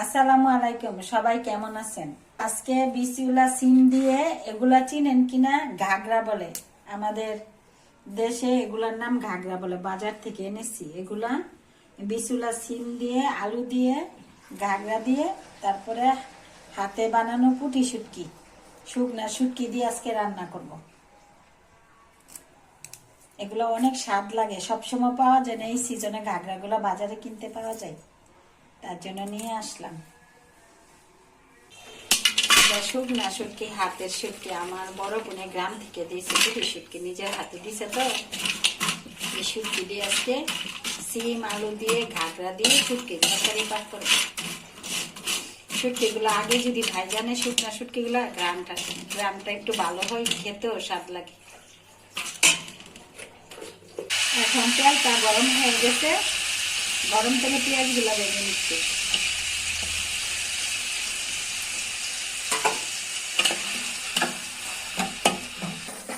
আসসালামু আলাইকুম, সবাই কেমন আছেন? আজকে বিসিউলা সিম দিয়ে এগুলা চিনেন কিনা ঘাগরা বলে। আমাদের দেশে এগুলার নাম ঘাগরা বলে। বাজার থেকে এনেছি এগুলা। বিসিউলা সিম দিয়ে, আলু দিয়ে, ঘাগরা দিয়ে, তারপরে হাতে বানানো পুঁটি শুটকি, শুকনা শুটকি দিয়ে আজকে রান্না করব। এগুলো অনেক স্বাদ লাগে, সবসময় পাওয়া যায় না। এই সিজনে ঘাগরাগুলো বাজারে কিনতে পাওয়া যায়, তার জন্য নিয়ে আসলাম। শুকনা শুটকি, হাতের শুটকি, আমার বড় বোনে গ্রাম থেকে দিয়েছে। পুঁটি শুটকি নিজের হাতে দিছে। তো এই শুটকি দিয়ে আজকে সিম আলু দিয়ে ঘাগরা দিয়ে শুটকি তরকারি পাক করবো। শুটকিগুলো আগে যদি ভাইজানে শুকনা শুটকিগুলো গ্রামটা একটু ভালো হয়, খেতেও স্বাদ লাগে। এখন তেলটা গরম হয়ে গেছে, গরম তেলে পেঁয়াজগুলো ভেজে নিচ্ছি।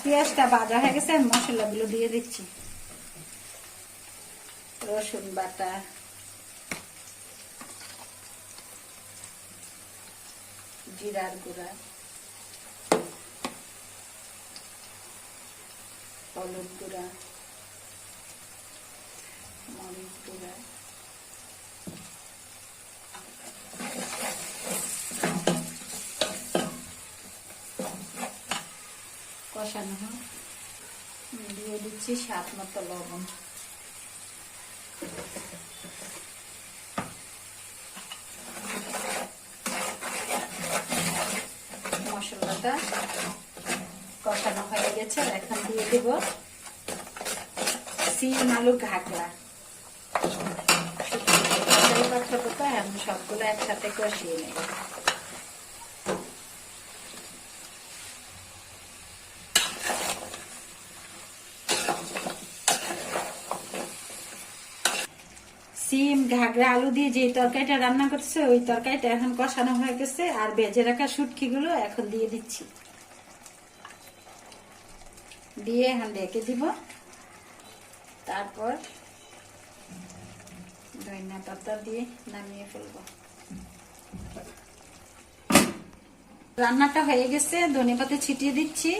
পেঁয়াজটা ভাজা হয়ে গেছে, মশলাগুলো দিয়ে দিচ্ছি। রসুন বাটা, জিরার গুঁড়া, হলুদ গুঁড়া, মরিচ গুঁড়া, কষানো দিয়ে দিচ্ছি স্বাদ মতো লবণ। মশলাটা কষানো হয়ে গেছে, এখন দিয়ে দেব সিম আলু ঘাগরা। আমি সবগুলো একসাথে কষিয়ে নেব। সিম ঘাগরা আলু দিয়ে যে তরকারিটা রান্না করছে, ওই তরকারিটা এখন কষানো হয়ে গেছে। আর ভেজে রাখা শুটকিগুলো এখন দিয়ে দিচ্ছি। দিয়ে এখন ঢেকে দিব। তারপর ধনিয়া পাতা দিয়ে নামিয়ে ফেলবো। রান্নাটা হয়ে গেছে, ধনিয়া পাতা ছিটিয়ে দিচ্ছি।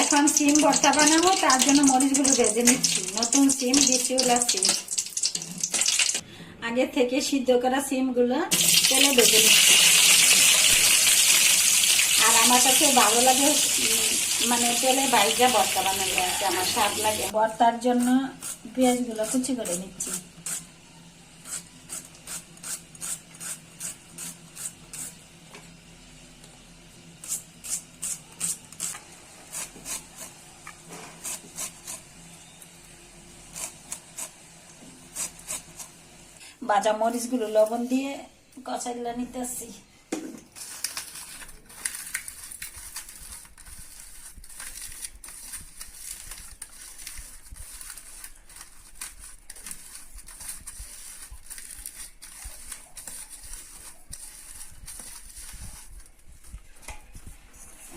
এখন সিম ভর্তা বানাবো, তার জন্য মরিচগুলো ভেজে নিচ্ছি। নতুন সিম, বিসিউলা সিম। আগে থেকে সিদ্ধ করা সিমগুলো তেলে ভেজে নিচ্ছি। আর আমার কাছে ভালো লাগে, মানে তেলে ভাইজা ভর্তা বানালে আর কি আমার স্বাদ লাগে। ভর্তার জন্য পেঁয়াজগুলো কুচি করে নিচ্ছি। ভাজা মরিচগুলো লবণ দিয়ে কষাইলা নিতেছি।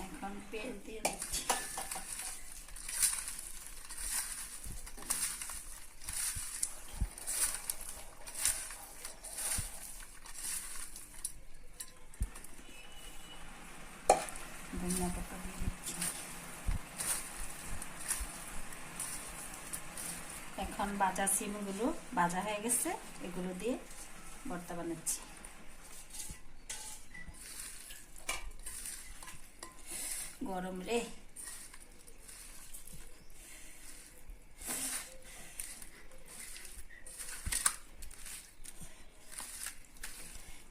এখন পেঁয়াজ দিয়ে দিচ্ছি। ধনিয়া পাতা দিয়ে দিচ্ছি। এখন ভাজা সিমগুলো ভাজা হয়ে গেছে, এগুলো দিয়ে ভর্তা বানাচ্ছি। গরম রে।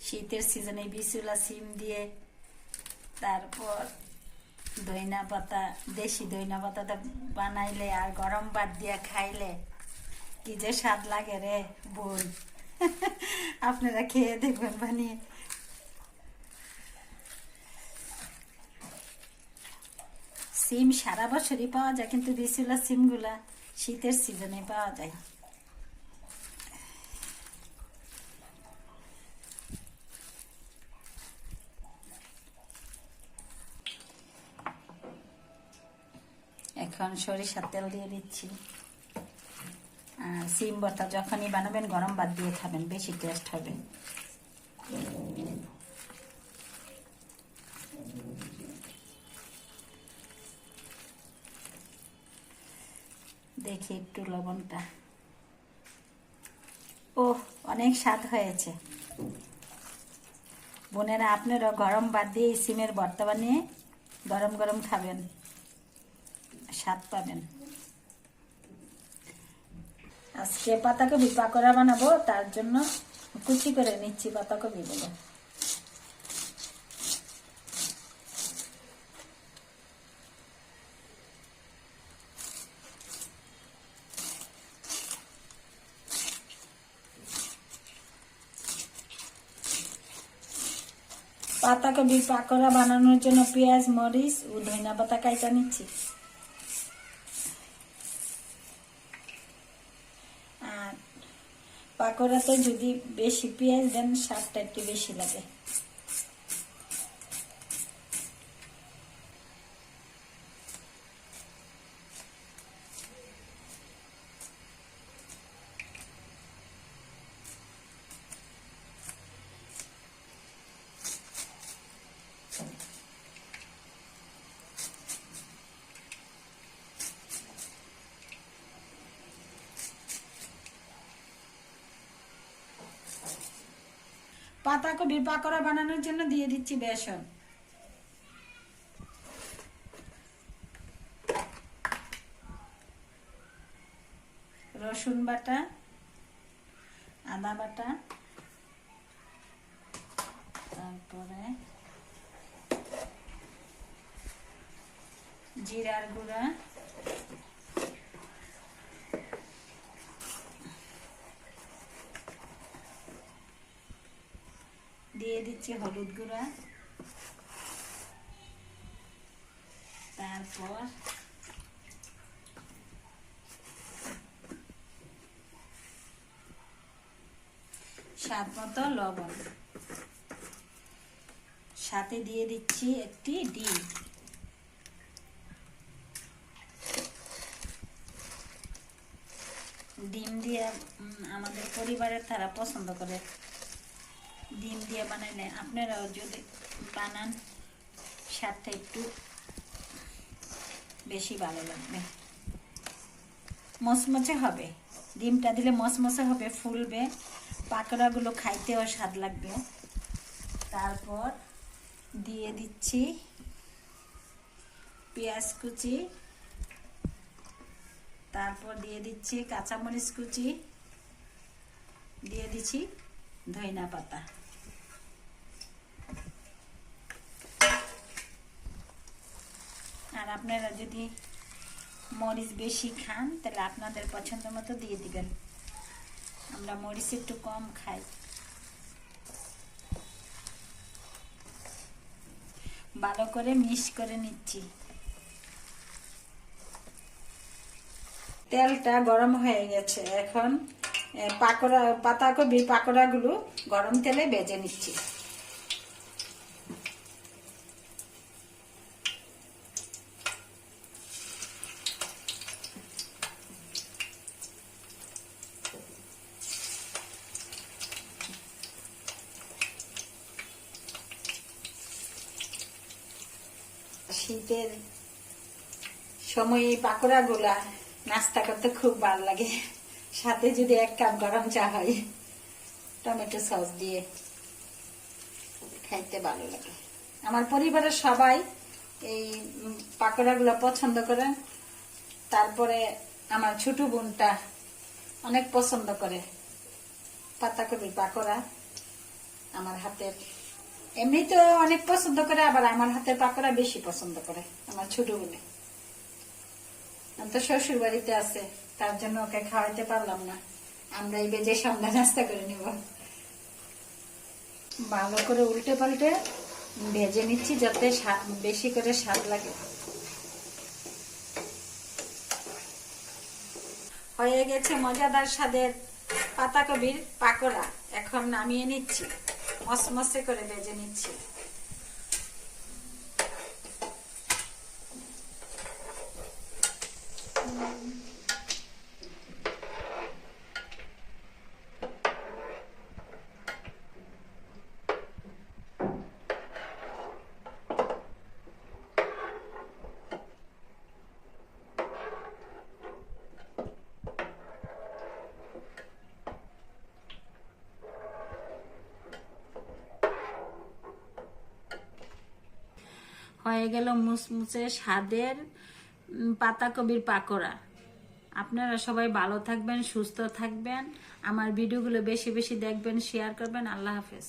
শীতের সিজনে বিসিউলা সিম দিয়ে, তারপর ধনিয়া পাতা, দেশি ধনিয়া পাতাটা বানাইলে আর গরম ভাত দিয়ে খাইলে কি যে স্বাদ লাগে রে বোন। আপনারা খেয়ে দেখবেন বানিয়ে। সিম সারা বছরই পাওয়া যায়, কিন্তু বিসিউলা সিমগুলা শীতের সিজনে পাওয়া যায়। এখন সরিষার তেল দিয়ে দিচ্ছি। আর সিম ভর্তা যখনই বানাবেন গরম ভাত দিয়ে খাবেন, বেশি টেস্ট হবে। দেখি একটু লবণটা, ও অনেক স্বাদ হয়েছে। বোনেরা আপনারা গরম ভাত দিয়ে সিমের ভর্তা বানিয়ে গরম গরম খাবেন, স্বাদ পাবেন। আজকে পাতাকপি পাকোড়া বানাবো, তার জন্য কুচি করে নিচ্ছি পাতাকপিগুলো। পাতাকপি পাকোড়া বানানোর জন্য পেঁয়াজ, মরিচ ও ধনিয়া পাতা কাইটা নিচ্ছি। আর পাকোড়াতে যদি বেশি পেঁয়াজ দেন স্বাদটা একটু বেশি লাগে। পাতাকপির পাকোড়া বানানোর জন্য দিয়ে দিচ্ছি বেসন, রসুন বাটা, আদা বাটা, তারপরে জিরার গুঁড়া, দিয়ে দিচ্ছি হলুদ গুঁড়া, তারপর স্বাদ মতো লবণ, সাথে দিয়ে দিচ্ছি একটি ডিম। ডিম দিয়ে আমাদের পরিবারের তারা পছন্দ করে, ডিম দিয়ে বানাইলে আপনারাও যদি বানান স্বাদটা একটু বেশি ভালো লাগবে, মচমচে হবে। ডিমটা দিলে মচমচে হবে, ফুলবে, পাকোড়াগুলো খাইতেও স্বাদ লাগবে। তারপর দিয়ে দিচ্ছি পেঁয়াজ কুচি, তারপর দিয়ে দিচ্ছি কাঁচামরিচ কুচি, দিয়ে দিচ্ছি ধনিয়া পাতা। আর আপনারা যদি মরিচ বেশি খান তাহলে আপনাদের পছন্দ মতো দিয়ে দিবেন, আমরা মরিচ একটু কম খাই। ভালো করে মিক্স করে নিচ্ছি। তেলটা গরম হয়ে গেছে, এখন পাতাকপির পাকোড়াগুলো গরম তেলে ভেজে নিচ্ছি। শীতের সময় এই পাকোড়াগুলা নাস্তা করতে খুব ভালো লাগে, সাথে যদি 1 কাপ গরম চা হয় টমেটো সস দিয়ে খাইতে ভালো লাগে। আমার পরিবারের সবাই এই পাকোড়াগুলো পছন্দ করে, তারপরে আমার ছোট বোনটা অনেক পছন্দ করে পাতাকপির পাকোড়া। আমার হাতের এমনি তো অনেক পছন্দ করে, আবার আমার হাতের পাকোড়া বেশি পছন্দ করে আমার ছোট বোনে। আমি তো শ্বশুর বাড়িতে আছে, তার জন্য ওকে খাওয়াইতে পারলাম না, আমরা এই বেজে সামনে নাস্তা করে নিব। ভালো করে উল্টে পাল্টে ভেজে নিচ্ছি যাতে বেশি করে স্বাদ লাগে। হয়ে গেছে মজাদার স্বাদের পাতাকপির পাকোড়া, এখন নামিয়ে নিচ্ছি, মসমসে করে ভেজে নিচ্ছি। হয়ে গেল মুচমুচে স্বাদের পাতাকপির পাকোড়া। আপনারা সবাই ভালো থাকবেন, সুস্থ থাকবেন, আমার ভিডিওগুলো বেশি বেশি দেখবেন, শেয়ার করবেন। আল্লাহ হাফেজ।